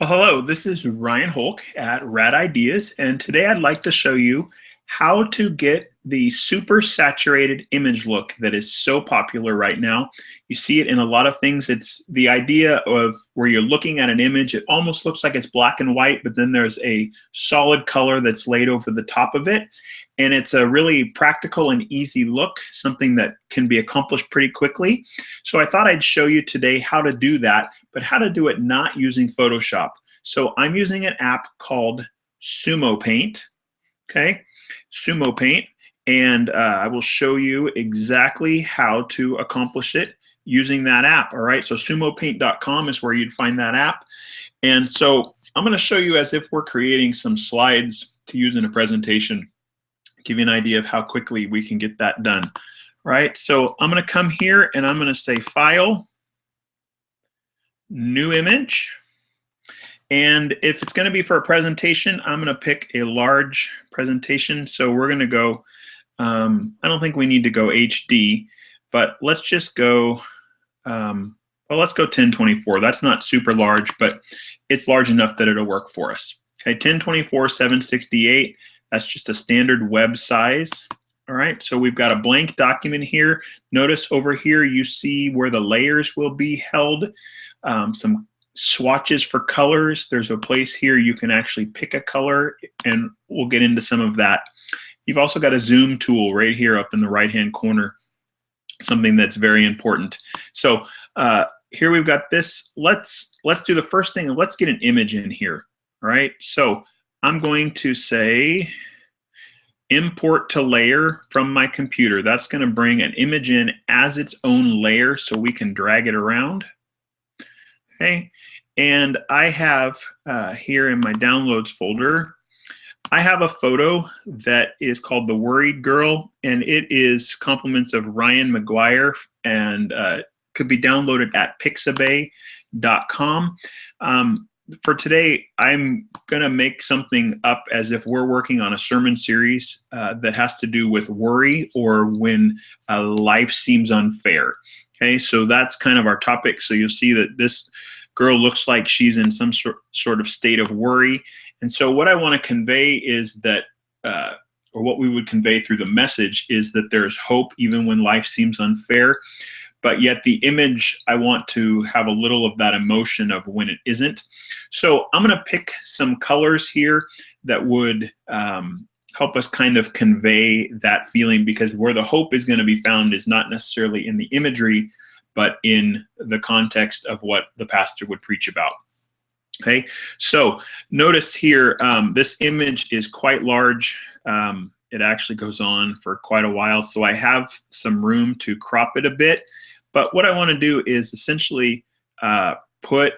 Well, hello, this is Ryan Holk at Rad Ideas, and today I'd like to show you how to get the super saturated image look that is so popular right now. You see it in a lot of things. It's the idea of where you're looking at an image, it almost looks like it's black and white, but then there's a solid color that's laid over the top of it. And it's a really practical and easy look, something that can be accomplished pretty quickly. So I thought I'd show you today how to do that, but how to do it not using Photoshop. So I'm using an app called SumoPaint, okay? SumoPaint, and I will show you exactly how to accomplish it using that app, all right? So sumopaint.com is where you'd find that app. And so I'm gonna show you as if we're creating some slides to use in a presentation, give you an idea of how quickly we can get that done, right? So I'm gonna come here and I'm gonna say File, New Image. And if it's going to be for a presentation, I'm going to pick a large presentation. So we're going to go, I don't think we need to go HD, but let's just go, well, let's go 1024. That's not super large, but it's large enough that it'll work for us. Okay, 1024, 768, that's just a standard web size. All right, so we've got a blank document here. Notice over here you see where the layers will be held, some swatches for colors. There's a place here you can actually pick a color, and we'll get into some of that. You've also got a zoom tool right here up in the right hand corner, something that's very important. So here we've got this. Let's do the first thing, and let's get an image in here. All right, so I'm going to say import to layer from my computer. That's going to bring an image in as its own layer so we can drag it around. Okay, and I have here in my downloads folder, I have a photo that is called The Worried Girl, and it is compliments of Ryan McGuire, and could be downloaded at pixabay.com. For today, I'm going to make something up as if we're working on a sermon series that has to do with worry or when life seems unfair. Okay, so that's kind of our topic. So you'll see that this girl looks like she's in some sort of state of worry. And so what I want to convey is that, or what we would convey through the message is that there's hope even when life seems unfair. But yet the image, I want to have a little of that emotion of when it isn't. So I'm going to pick some colors here that would help us kind of convey that feeling, because where the hope is going to be found is not necessarily in the imagery, but in the context of what the pastor would preach about. Okay, so notice here, this image is quite large. It actually goes on for quite a while, so I have some room to crop it a bit. But what I want to do is essentially put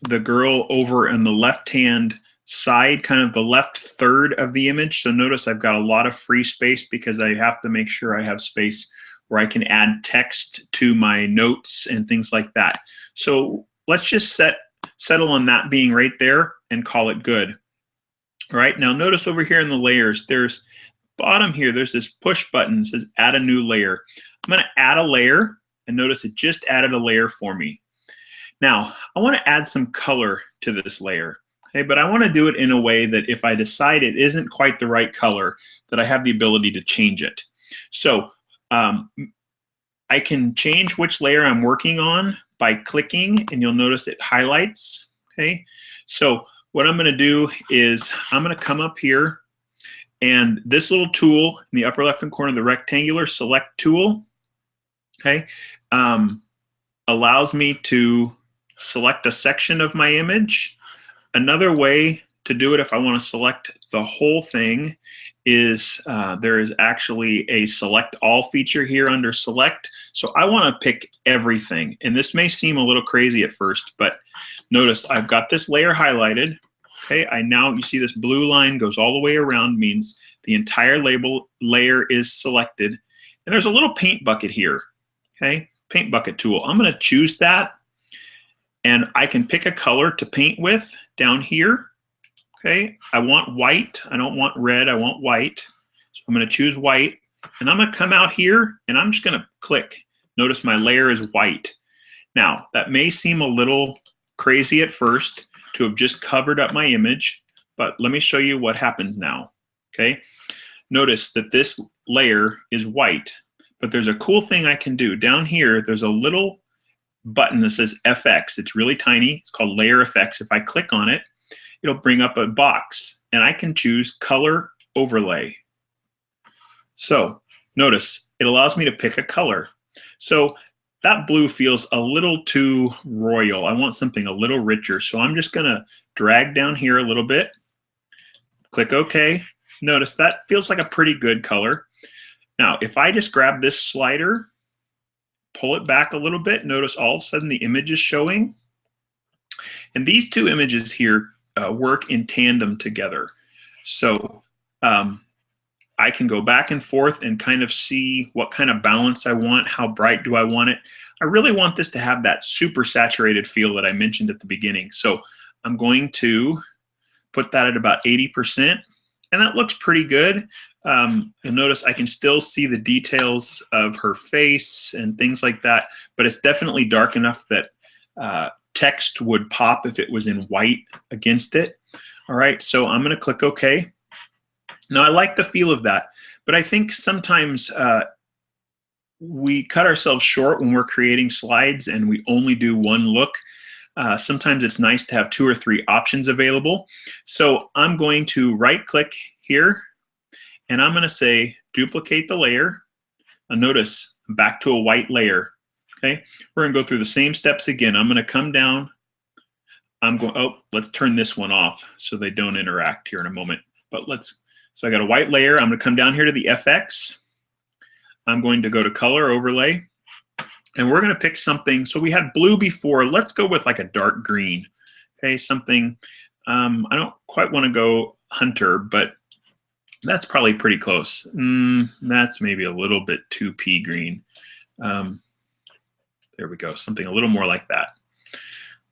the girl over in the left-hand side, kind of the left third of the image. So notice I've got a lot of free space because I have to make sure I have space where I can add text to my notes and things like that. So let's just settle on that being right there and call it good. All right, now notice over here in the layers, there's bottom here, there's this push button that says add a new layer. I'm going to add a layer, and notice it just added a layer for me. Now, I want to add some color to this layer, okay, but I want to do it in a way that if I decide it isn't quite the right color, that I have the ability to change it. So I can change which layer I'm working on by clicking, and you'll notice it highlights, okay? So what I'm going to do is I'm going to come up here, and this little tool in the upper left-hand corner, the rectangular select tool, okay, allows me to select a section of my image. Another way to do it if I want to select the whole thing is there is actually a select all feature here under select. So I want to pick everything. And this may seem a little crazy at first, but notice I've got this layer highlighted. Okay, you see this blue line goes all the way around, means the entire layer is selected. And there's a little paint bucket here, okay, paint bucket tool. I'm going to choose that, and I can pick a color to paint with down here. Okay, I want white. I don't want red. I want white. So I'm going to choose white, and I'm going to come out here, and I'm just going to click. Notice my layer is white. Now, that may seem a little crazy at first, to have just covered up my image, but let me show you what happens now. Okay, notice that this layer is white, but there's a cool thing I can do. Down here, there's a little button that says FX. It's really tiny. It's called Layer Effects. If I click on it, it'll bring up a box, and I can choose Color Overlay. So notice it allows me to pick a color. So that blue feels a little too royal. I want something a little richer. So I'm just going to drag down here a little bit, click OK. Notice that feels like a pretty good color. Now, if I just grab this slider, pull it back a little bit, notice all of a sudden the image is showing. And these two images here work in tandem together. So I can go back and forth and kind of see what kind of balance I want, how bright do I want it. I really want this to have that super saturated feel that I mentioned at the beginning. So I'm going to put that at about 80%, and that looks pretty good. And notice I can still see the details of her face and things like that, but it's definitely dark enough that text would pop if it was in white against it. All right, so I'm going to click OK. Now, I like the feel of that, but I think sometimes we cut ourselves short when we're creating slides and we only do one look. Sometimes it's nice to have 2 or 3 options available. So I'm going to right-click here, and I'm going to say duplicate the layer. And notice I'm back to a white layer. Okay, we're going to go through the same steps again. I'm going to come down. Let's turn this one off so they don't interact here in a moment. But so I got a white layer. I'm going to come down here to the FX. I'm going to go to Color Overlay, and we're going to pick something. So we had blue before. Let's go with like a dark green. Okay, something. I don't quite want to go hunter, but that's probably pretty close. That's maybe a little bit too pea green. There we go. Something a little more like that.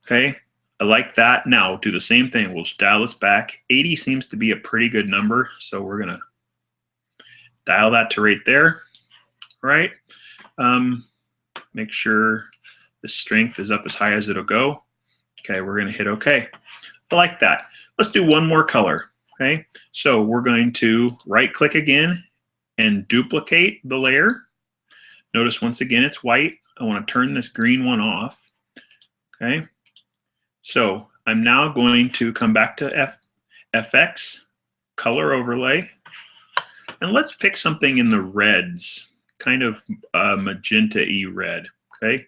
Okay, I like that. Now do the same thing. We'll dial this back. 80 seems to be a pretty good number, so we're going to dial that to right there. Right. Make sure the strength is up as high as it'll go. Okay, we're going to hit OK. I like that. Let's do one more color. Okay, so we're going to right-click again and duplicate the layer. Notice once again it's white. I want to turn this green one off. Okay, so I'm now going to come back to FX, Color Overlay, and let's pick something in the reds, kind of magenta-y red. Okay,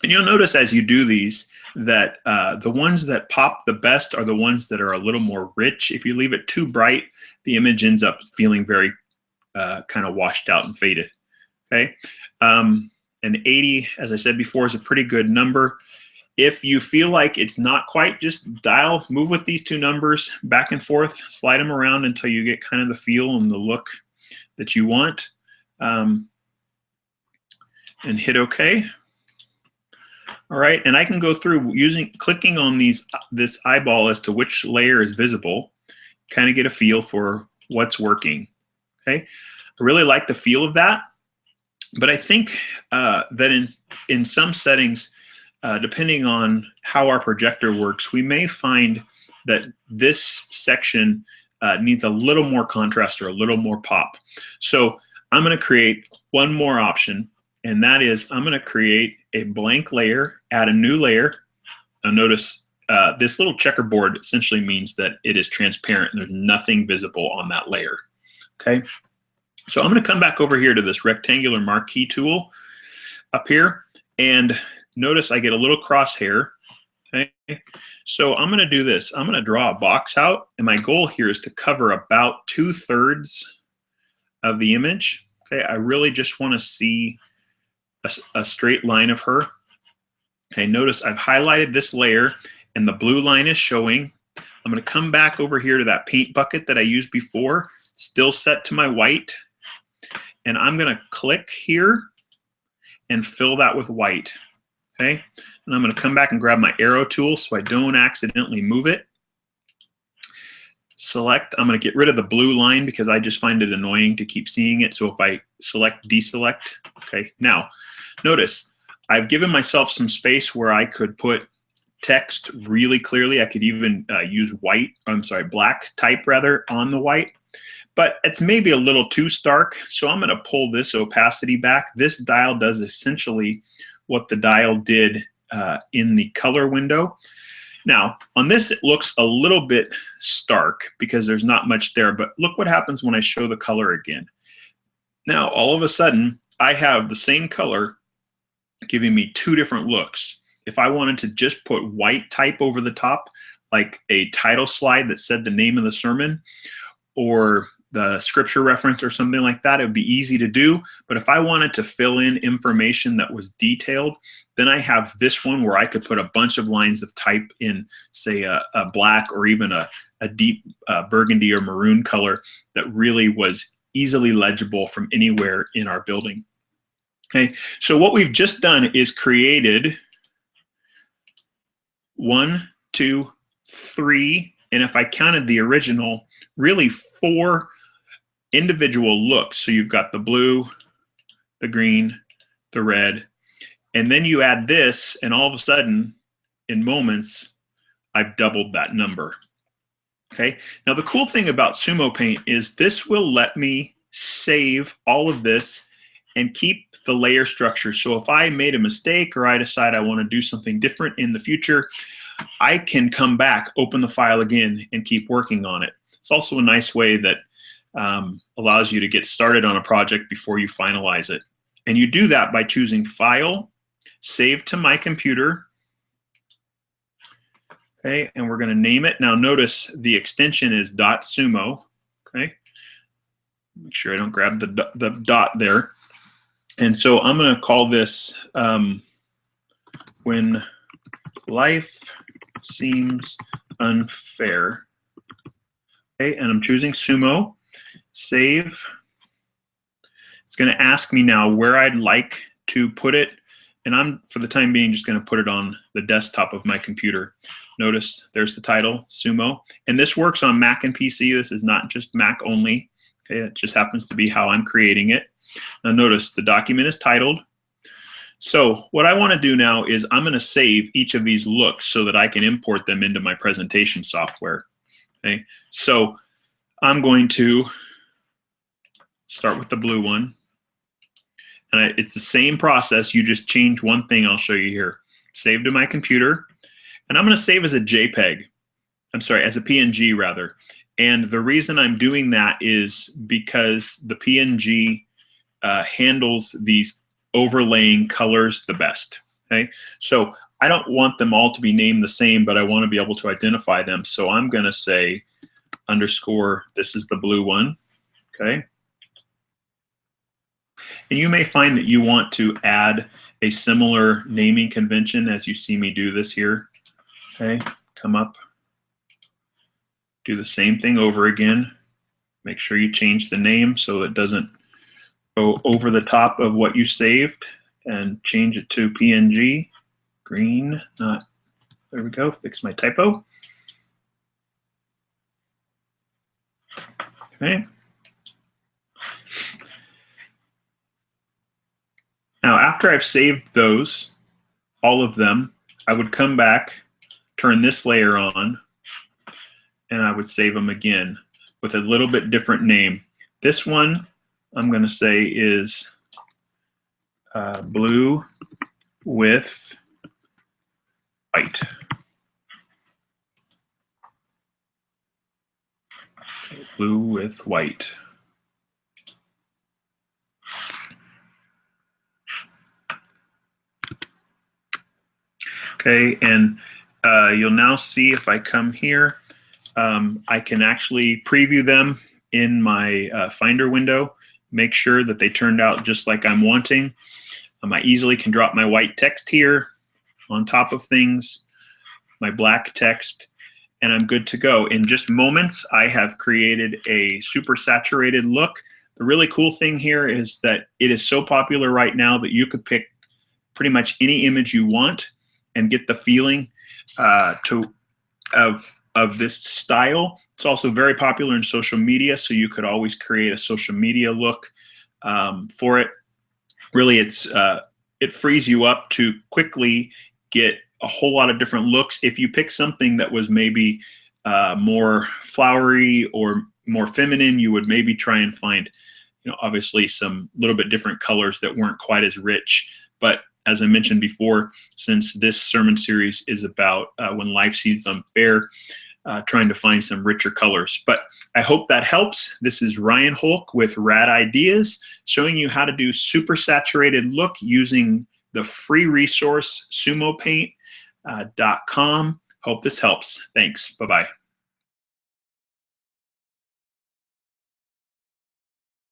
and you'll notice as you do these that the ones that pop the best are the ones that are a little more rich. If you leave it too bright, the image ends up feeling very kind of washed out and faded. Okay, and 80, as I said before, is a pretty good number. If you feel like it's not quite, just move with these two numbers back and forth, slide them around until you get kind of the feel and the look that you want, and hit OK. All right, and I can go through clicking on this eyeball as to which layer is visible, kind of get a feel for what's working. Okay, I really like the feel of that, but I think that in some settings, depending on how our projector works, we may find that this section needs a little more contrast or a little more pop. So I'm going to create one more option, and that is I'm going to create a blank layer, add a new layer. Now notice this little checkerboard essentially means that it is transparent and there's nothing visible on that layer. Okay, so I'm going to come back over here to this rectangular marquee tool up here, and notice I get a little crosshair. Okay, so I'm going to do this. I'm going to draw a box out, and my goal here is to cover about 2/3 of the image. Okay, I really just want to see a straight line of her. Okay, notice I've highlighted this layer and the blue line is showing. I'm going to come back over here to that paint bucket that I used before, still set to my white, and I'm going to click here and fill that with white. Okay, and I'm going to come back and grab my arrow tool so I don't accidentally move it. Select, I'm going to get rid of the blue line because I just find it annoying to keep seeing it. So if I select, deselect, okay, now notice I've given myself some space where I could put text really clearly. I could even use black type rather on the white, but it's maybe a little too stark. So I'm going to pull this opacity back. This dial does essentially what the dial did in the color window. Now, on this, it looks a little bit stark because there's not much there, but look what happens when I show the color again. Now, all of a sudden, I have the same color giving me two different looks. If I wanted to just put white type over the top, like a title slide that said the name of the sermon or the scripture reference or something like that, it would be easy to do. But if I wanted to fill in information that was detailed, then I have this one where I could put a bunch of lines of type in, say, a black or even a deep burgundy or maroon color that really was easily legible from anywhere in our building. Okay, so what we've just done is created 1, 2, 3, and if I counted the original, really 4 individual looks. So you've got the blue, the green, the red, and then you add this, and all of a sudden, in moments, I've doubled that number. Okay, now the cool thing about SumoPaint is this will let me save all of this and keep the layer structure. So if I made a mistake or I decide I want to do something different in the future, I can come back, open the file again, and keep working on it. It's also a nice way that allows you to get started on a project before you finalize it. And you do that by choosing File, Save to My Computer. Okay, and we're going to name it. Now notice the extension is .sumo. Okay, make sure I don't grab the dot there. And so I'm going to call this When Life Seems Unfair. Okay, and I'm choosing Sumo. Save. It's going to ask me now where I'd like to put it. And I'm, for the time being, just going to put it on the desktop of my computer. Notice there's the title, Sumo. And this works on Mac and PC. This is not just Mac only. Okay, it just happens to be how I'm creating it. Now notice the document is titled. So what I want to do now is I'm going to save each of these looks so that I can import them into my presentation software. Okay, so I'm going to start with the blue one. And it's the same process. You just change one thing I'll show you here. Save to my computer. And I'm going to save as a JPEG. I'm sorry, as a PNG rather. And the reason I'm doing that is because the PNG handles these overlaying colors the best. Okay, so I don't want them all to be named the same, but I want to be able to identify them. So I'm going to say underscore, this is the blue one. Okay. And you may find that you want to add a similar naming convention as you see me do this here. Okay, come up, do the same thing over again. Make sure you change the name so it doesn't go over the top of what you saved, and change it to PNG. Green, not, there we go, fix my typo. Okay. Now, after I've saved those, all of them, I would come back, turn this layer on, and I would save them again with a little bit different name. This one, I'm going to say is blue with white. Blue with white. Okay, and you'll now see if I come here, I can actually preview them in my Finder window, make sure that they turned out just like I'm wanting. I easily can drop my white text here on top of things, my black text, and I'm good to go. In just moments, I have created a super saturated look. The really cool thing here is that it is so popular right now that you could pick pretty much any image you want and get the feeling of this style. It's also very popular in social media, so you could always create a social media look for it. Really, it frees you up to quickly get a whole lot of different looks. If you pick something that was maybe more flowery or more feminine, you would maybe try and find, obviously some little bit different colors that weren't quite as rich. But as I mentioned before, since this sermon series is about when life seems unfair, trying to find some richer colors. But I hope that helps. This is Ryan Hulk with Rad Ideas, showing you how to do super saturated look using the free resource SumoPaint.com. Hope this helps. Thanks. Bye-bye.